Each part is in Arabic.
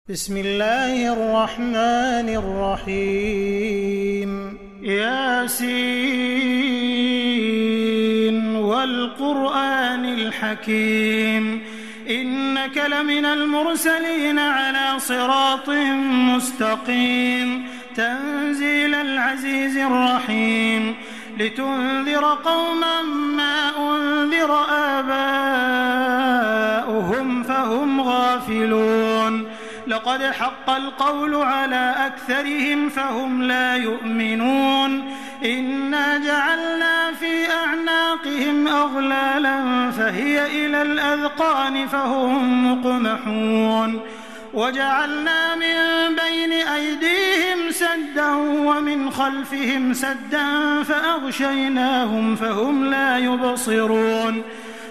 بسم الله الرحمن الرحيم ياسين والقرآن الحكيم إنك لمن المرسلين على صراط مستقيم تنزيل العزيز الرحيم لتنذر قوما ما أنذر آباؤهم فهم غافلون لقد حق القول على أكثرهم فهم لا يؤمنون إنا جعلنا في أعناقهم أغلالا فهي إلى الأذقان فهم مقمحون وجعلنا من بين أيديهم سدا ومن خلفهم سدا فأغشيناهم فهم لا يبصرون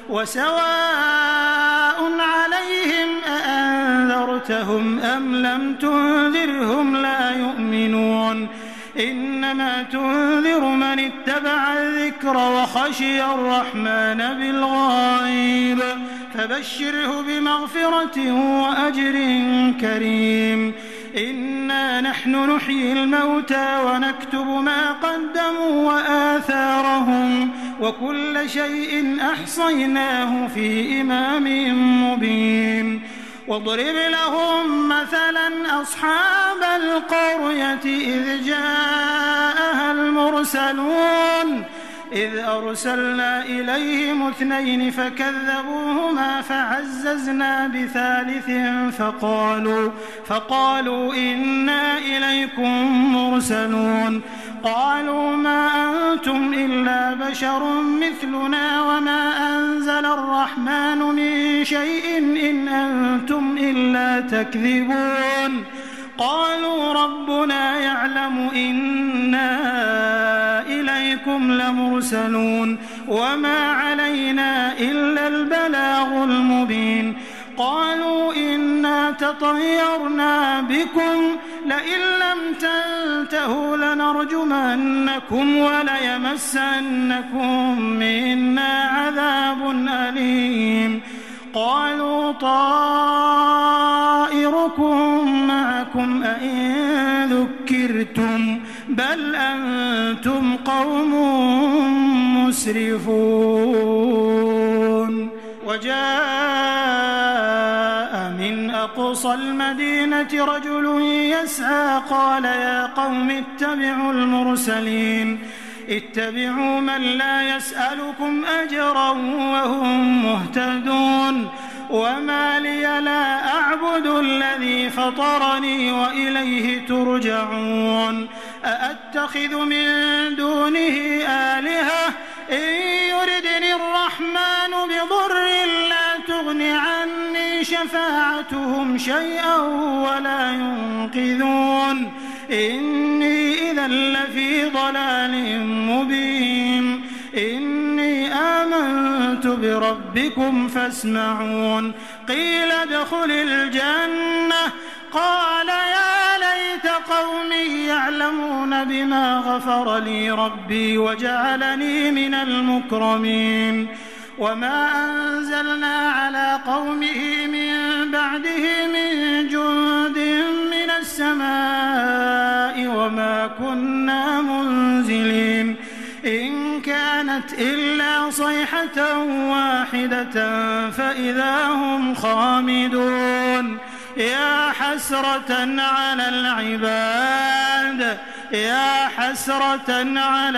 وسواء عليهم أأنذرتهم أم لم تنذرهم لا يؤمنون إنما تنذر من اتبع الذكر وخشي الرحمن بالغيب فبشره بمغفرة وأجر كريم إنا نحن نحيي الموتى ونكتب ما قدموا وآثارهم وكل شيء أحصيناه في إمام مبين واضرب لهم مثلا أصحاب القرية إذ جاءها المرسلون إذ أرسلنا إليهم 2 فكذبوهما فعززنا بثالث فقالوا إنا إليكم مرسلون قالوا ما أنتم إلا بشر مثلنا وما أنزل الرحمن من شيء إن أنتم إلا تكذبون قالوا ربنا يعلم إنا إليكم لمرسلون وما علينا إلا البلاغ المبين قالوا إنا تطيرنا بكم لئن لم تنتهوا لنرجمنكم وليمسنكم منا عذاب أليم قالوا طائركم معكم أئن ذكرتم بل أنتم قوم مسرفون وجاء من أقصى المدينة رجل يسعى قال يا قوم اتبعوا المرسلين اتبعوا من لا يسألكم أجرا وهم مهتدون وما لي لا أعبد الذي فطرني وإليه ترجعون أأتخذ من دونه آلهة إن يردني الرحمن بضر لا تغن عني شفاعتهم شيئا ولا ينقذون إني إذا لفي ضلال مبين إني آمنت بربكم فاسمعون قيل ادخل الجنة قال يا ليت قومي يعلمون بما غفر لي ربي وجعلني من المكرمين وما أنزلنا على قومه من بعده من جند من السماء وما كنا منزلين إن كانت إلا صيحة واحدة فإذا هم خامدون يا حسرة على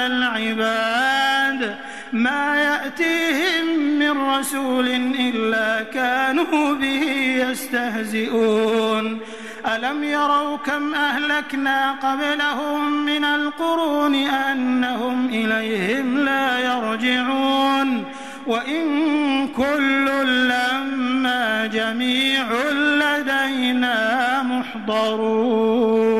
العباد ما يأتيهم من رسول إلا كانوا به يستهزئون ألم يروا كم أهلكنا قبلهم من القرون أنهم إليهم لا يرجعون وإن كل لما جميع لدينا محضرون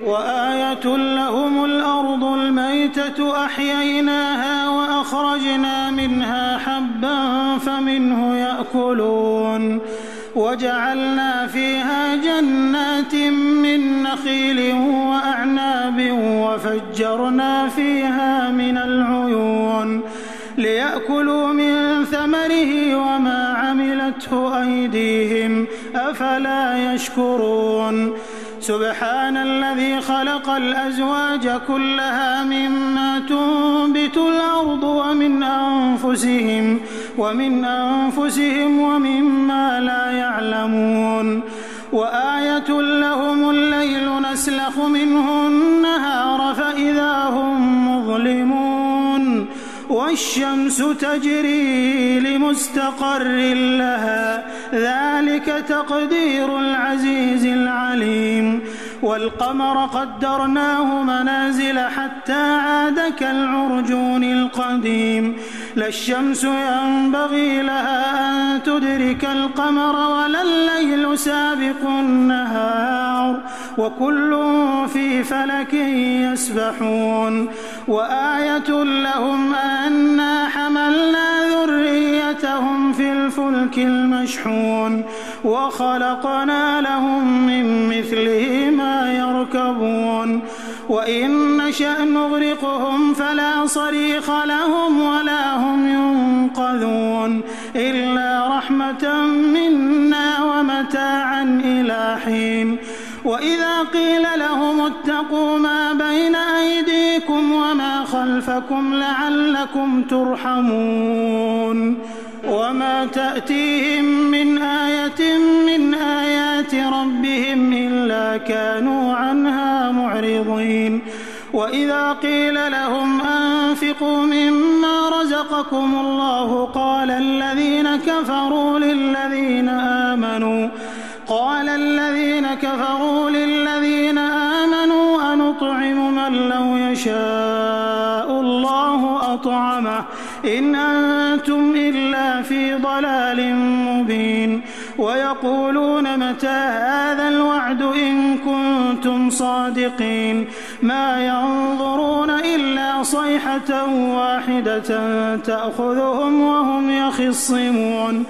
وآية لهم الأرض الميتة أحييناها وأخرجنا منها حبا فمنه يأكلون وجعلنا فيها جنات من نخيل وأعناب وفجرنا فيها من العيون ليأكلوا من ثمره وما عملته أيديهم أفلا يشكرون سبحان الذي خلق الأزواج كلها مما تنبت الأرض ومن أنفسهم ومما لا يعلمون وآية لهم الليل نسلخ منه النهار فإذا هم مظلمون والشمس تجري لمستقر لها ذلك تقدير العزيز العليم والقمر قدرناه منازل حتى عاد كالعرجون القديم لا الشمس ينبغي لها أن تدرك القمر ولا الليل سابق النهار وكل في فلك يسبحون وآية لهم أنا حملنا ذريتهم في الفلك المشحون وخلقنا لهم من مثله ما يركبون وإن نشأ نغرقهم فلا صريخ لهم ولا هم ينقذون إلا رحمة منا ومتاعا إلى حين وإذا قيل لهم اتقوا ما بين أيديكم وما خلفكم لعلكم ترحمون وما تأتيهم من آية من آيات ربهم إلا كانوا عنها معرضين وإذا قيل لهم أنفقوا مما رزقكم الله قال الذين كفروا للذين آمنوا أنطعم من لو يشاء الله أطعمه إن أنتم إلا في ضلال مبين ويقولون متى هذا الوعد إن كنتم صادقين ما ينظرون إلا صيحة واحدة تأخذهم وهم يخصمون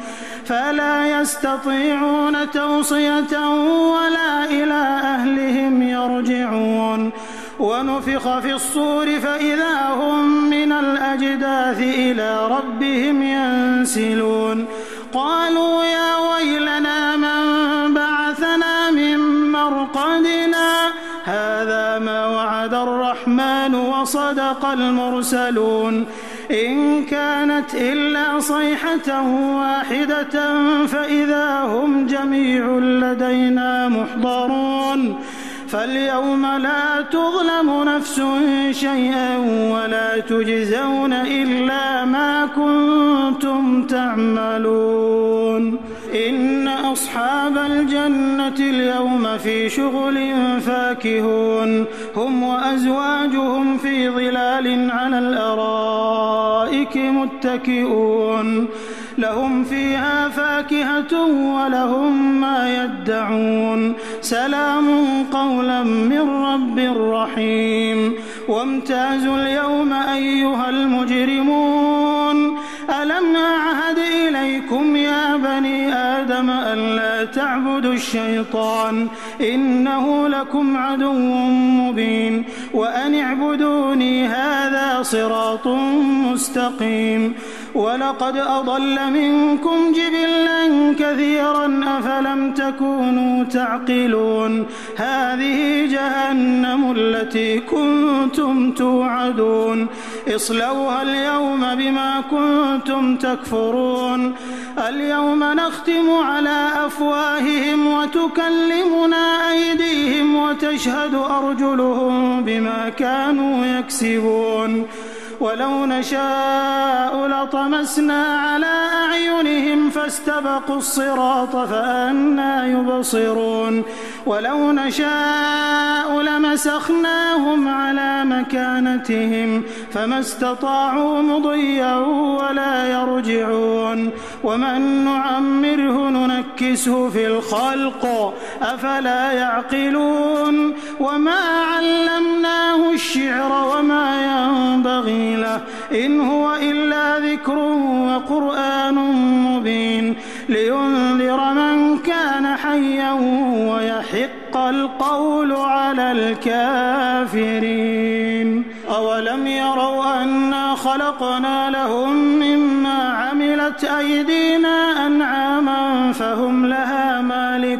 فلا يستطيعون توصية ولا إلى أهلهم يرجعون ونفخ في الصور فإذا هم من الأجداث إلى ربهم ينسلون قالوا يا ويلنا من بعثنا من مرقدنا هذا ما وعد الرحمن وصدق المرسلون إن كانت إلا صيحة واحدة فإذا هم جميع لدينا محضرون فاليوم لا تظلم نفس شيئا ولا تجزون إلا ما كنتم تعملون إن أصحاب الجنة اليوم في شغل فاكهون هم وأزواجهم في ظلال على الأرائك متكئون لهم فيها فاكهة ولهم ما يدعون سلام قولا من رب رحيم وامتازوا اليوم أيها المجرمون ألم أعهد إليكم يا بني آدم ألا تعبدوا الشيطان إنه لكم عدو مبين وأن اعبدوني هذا صراط مستقيم ولقد أضل منكم جبلا كثيرا أفلم تكونوا تعقلون هذه جهنم التي كنتم توعدون اصلوها اليوم بما كنتم تكفرون اليوم نختم على أفواههم وتكلمنا أيديهم وتشهد أرجلهم بما كانوا يكسبون ولو نشاء لطمسنا على أعينهم فاستبقوا الصراط فأنى يبصرون ولو نشاء لمسخناهم على مكانتهم فما استطاعوا مضيا ولا يرجعون ومن نعمره ننكسه في الخلق أفلا يعقلون وما علمناه الشعر وما ينبغي له إن هو إلا ذكر وقرآن مبين لينذر من كان حيا ويحق القول على الكافرين أولم يروا أنا خلقنا لهم مما عملت أيدينا أنعاما فهم لها مالكون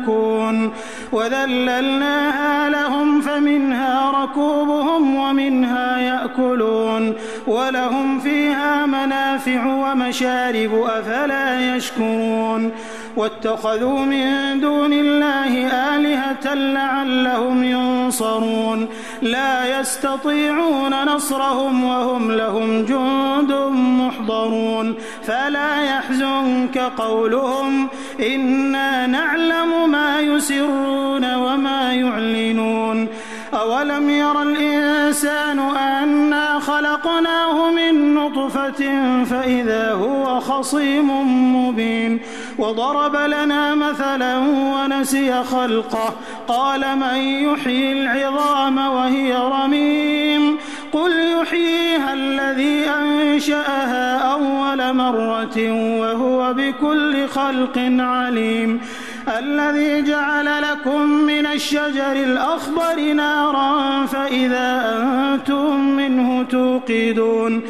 وذللناها لهم فمنها ركوبهم ومنها يأكلون ولهم فيها منافع ومشارب أفلا يشكرون واتخذوا من دون الله آلهة لعلهم ينصرون لا يستطيعون نصرهم وهم لهم جند محضرون فلا يحزنك قولهم إنا نعلم ما يسرون وما يعلنون أولم ير الإنسان أنا خلقناه من نطفة فإذا هو خصيم مبين وضرب لنا مثلا ونسي خلقه قال من يحيي العظام وهي رميم قل يحييها الذي أنشأها أول مرة وهو بكل خلق عليم الذي جعل لكم من الشجر الأخضر نارا فإذا أنتم منه توقدون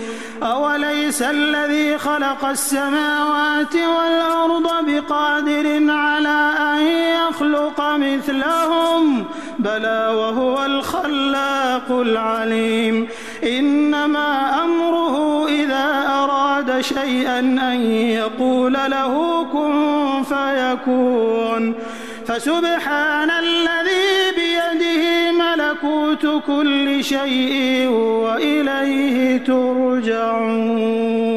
أوليس الذي خلق السماوات والأرض بقادر على أن يخلق مثلهم بلى وهو الخلاق العليم إنما أمره إذا أراد شيئا أن يقول له كن فيكون فسبحان الذي بيده ملكوت كل شيء وإليه ترجعون.